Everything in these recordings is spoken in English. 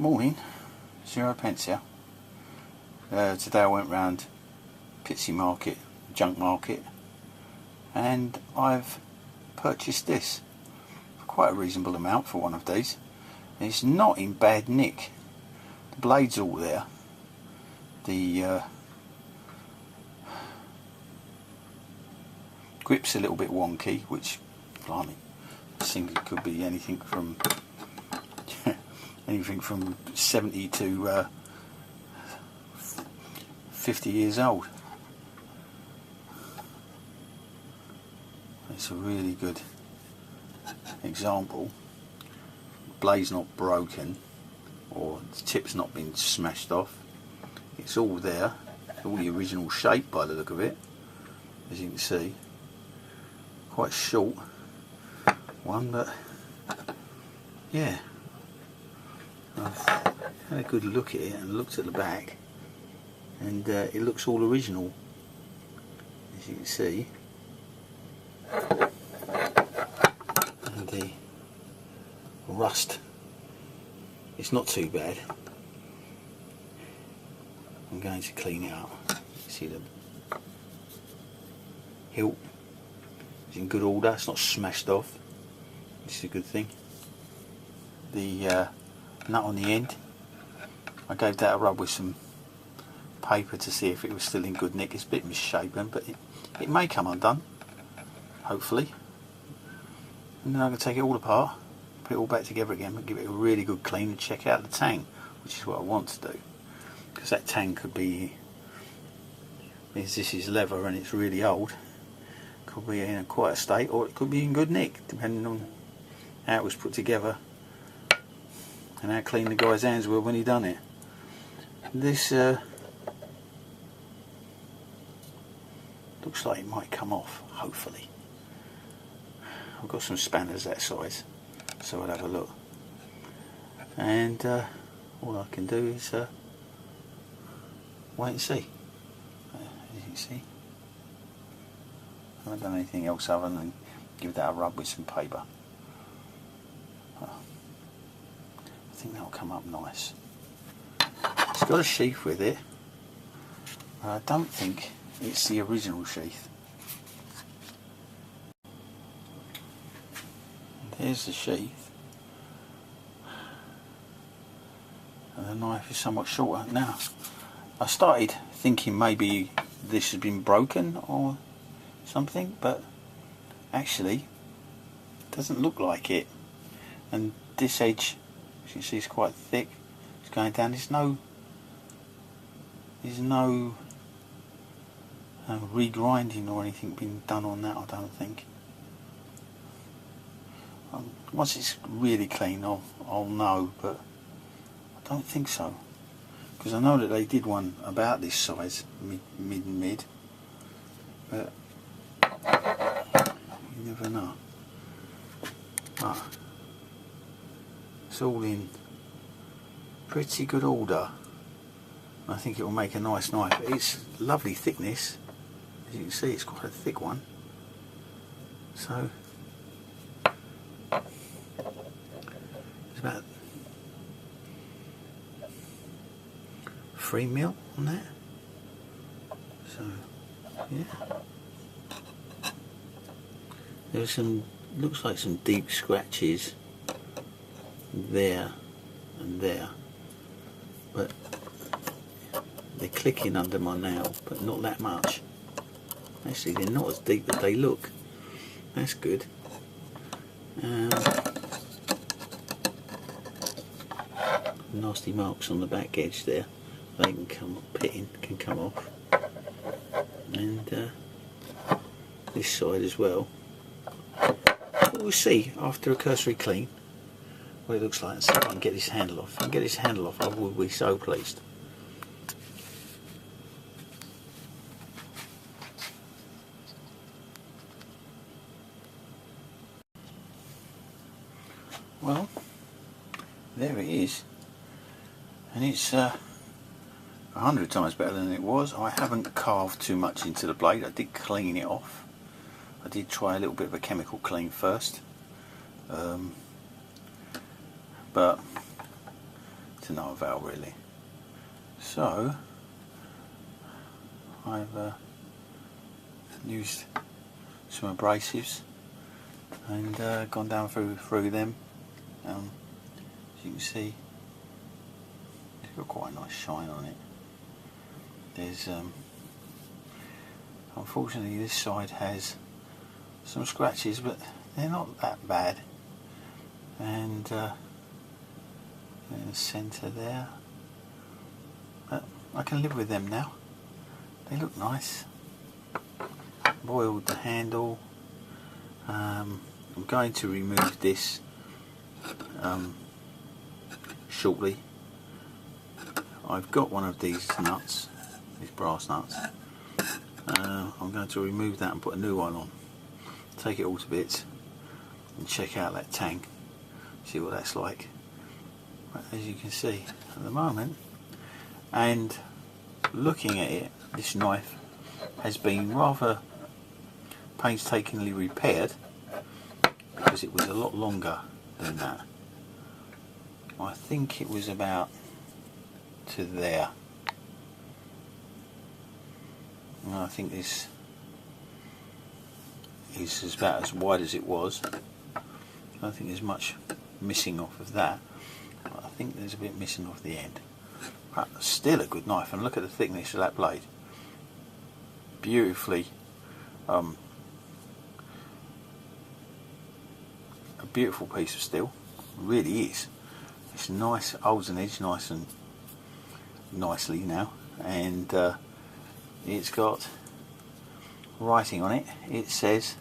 Morning, 0pence here. Today I went round Pitsea Market, Junk Market, and I've purchased this for quite a reasonable amount for one of these. And it's not in bad nick. The blade's all there. The grip's a little bit wonky, which, blimey, I think it could be anything from 70 to 50 years old. It's a really good example. The blade's not broken, or the tip's not been smashed off. It's all there, all the original shape by the look of it, as you can see. Quite short one, but yeah, I've had a good look at it and looked at the back, and it looks all original, as you can see. And the rust, it's not too bad. I'm going to clean it up. See the hilt is in good order, it's not smashed off, which is a good thing. The nut on the end, I gave that a rub with some paper to see if it was still in good nick. It's a bit misshapen, but it may come undone, hopefully. And then I'm going to take it all apart, put it all back together again, and give it a really good clean and check out the tang, which is what I want to do. Because that tang could be, this is leather and it's really old, could be in a quiet state, or it could be in good nick, depending on how it was put together and how clean the guy's hands were when he done it. This looks like it might come off, hopefully. I've got some spanners that size, so I'll have a look. And all I can do is wait and see. As you can see, I haven't done anything else other than give that a rub with some paper. I think that'll come up nice. It's got a sheath with it, but I don't think it's the original sheath. There's the sheath, and the knife is somewhat shorter. Now, I started thinking maybe this has been broken or something, but actually it doesn't look like it. And this edge, as you can see, is quite thick. It's going down. There's no regrinding or anything been done on that, I don't think. Once it's really clean, I'll know, but I don't think so. Because I know that they did one about this size, mid, but you never know. But it's all in pretty good order. I think it will make a nice knife. It's lovely thickness, as you can see. It's quite a thick one. So it's about 3mm on that. So yeah, there's some, looks like some deep scratches there and there, but they're clicking under my nail, but not that much. Actually, they're not as deep as they look. That's good. Nasty marks on the back edge there. They can come up, pitting can come off, and this side as well. But we'll see after a cursory clean what it looks like, and see if I can get this handle off. If I can get this handle off, I will be so pleased. Well, there it is, and it's 100 times better than it was. I haven't carved too much into the blade. I did clean it off. I did try a little bit of a chemical clean first, but to no avail really. So I've used some abrasives and gone down through them. As you can see, it's got quite a nice shine on it. There's unfortunately this side has some scratches, but they're not that bad. And in the centre there, but I can live with them now. They look nice. I've oiled the handle. I'm going to remove this shortly. I've got one of these nuts, these brass nuts. I'm going to remove that and put a new one on. Take it all to bits and check out that tang, see what that's like. But as you can see at the moment, and looking at it, this knife has been rather painstakingly repaired because it was a lot longer than that. I think it was about to there. And I think this is about as wide as it was. I don't think there's much missing off of that. But I think there's a bit missing off the end. But still a good knife, and look at the thickness of that blade. Beautifully, a beautiful piece of steel. It really is. It's nice, holds an edge nice and nicely now, and it's got writing on it. It says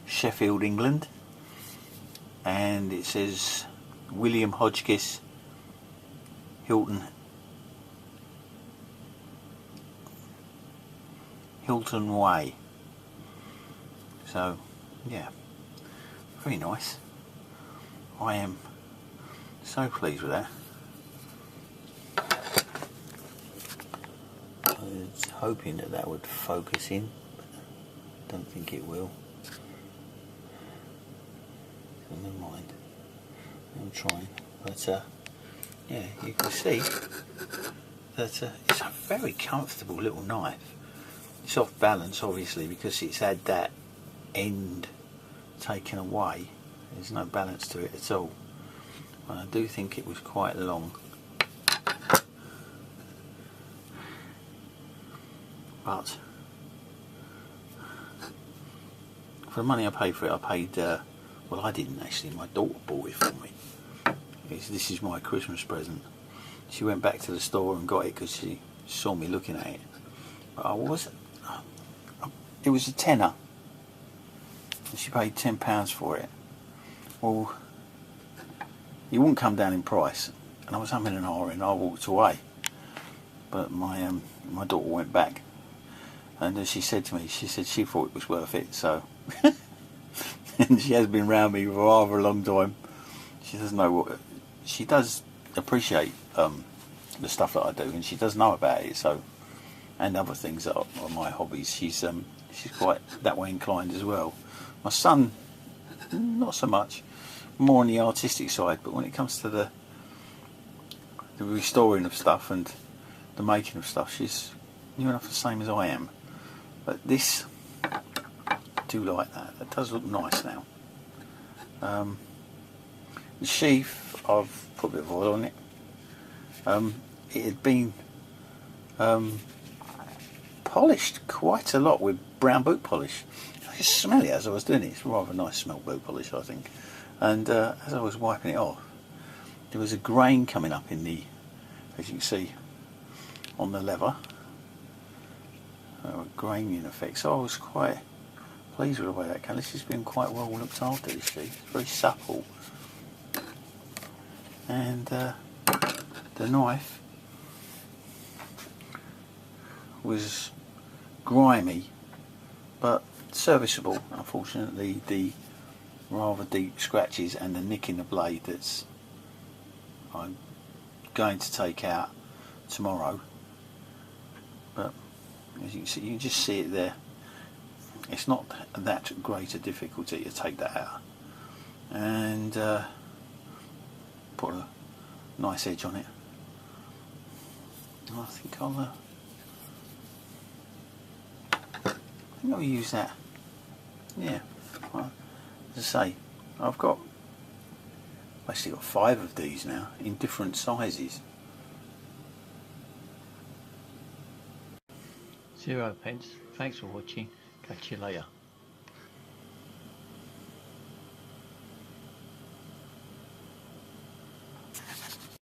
Sheffield, England, and it says William Hodgkiss, Hilton Way. So yeah, very nice. I am so pleased with that. I was hoping that would focus in, but I don't think it will. So never mind. I'm trying, but yeah, you can see that it's a very comfortable little knife. It's off balance obviously because it's had that end taken away. There's no balance to it at all. And I do think it was quite long. But for the money I paid for it, I paid, well, I didn't actually, my daughter bought it for me. This is my Christmas present. She went back to the store and got it because she saw me looking at it. But it was a tenner. And she paid £10 for it. Well, it wouldn't come down in price. And I was humming and hawing, I walked away. But my daughter went back. And as she said to me, she said she thought it was worth it, so. And she has been around me for rather a long time. She doesn't know what, she does appreciate the stuff that I do, and she does know about it, so, and other things that are my hobbies. She's quite that way inclined as well. My son, not so much, more on the artistic side, but when it comes to the restoring of stuff and the making of stuff, she's near enough the same as I am. But this, I do like that. That does look nice now. The sheath, I've put a bit of oil on it. It had been polished quite a lot with brown boot polish. I could smell it as I was doing it. It's rather a nice smell, boot polish, I think. And as I was wiping it off, there was a grain coming up in the, as you can see, on the leather. A grain in effect. So I was quite pleased with the way that came. This has been quite well looked after, this sheath. It's very supple. And the knife was grimy but serviceable. Unfortunately, the rather deep scratches and the nick in the blade that's I'm going to take out tomorrow, but as you can see, you can just see it there. It's not that great a difficulty to take that out, and put a nice edge on it. I think I'll use that. Yeah, well, as I say, I've basically got 5 of these now in different sizes. 0 pence. Thanks for watching. Catch you later.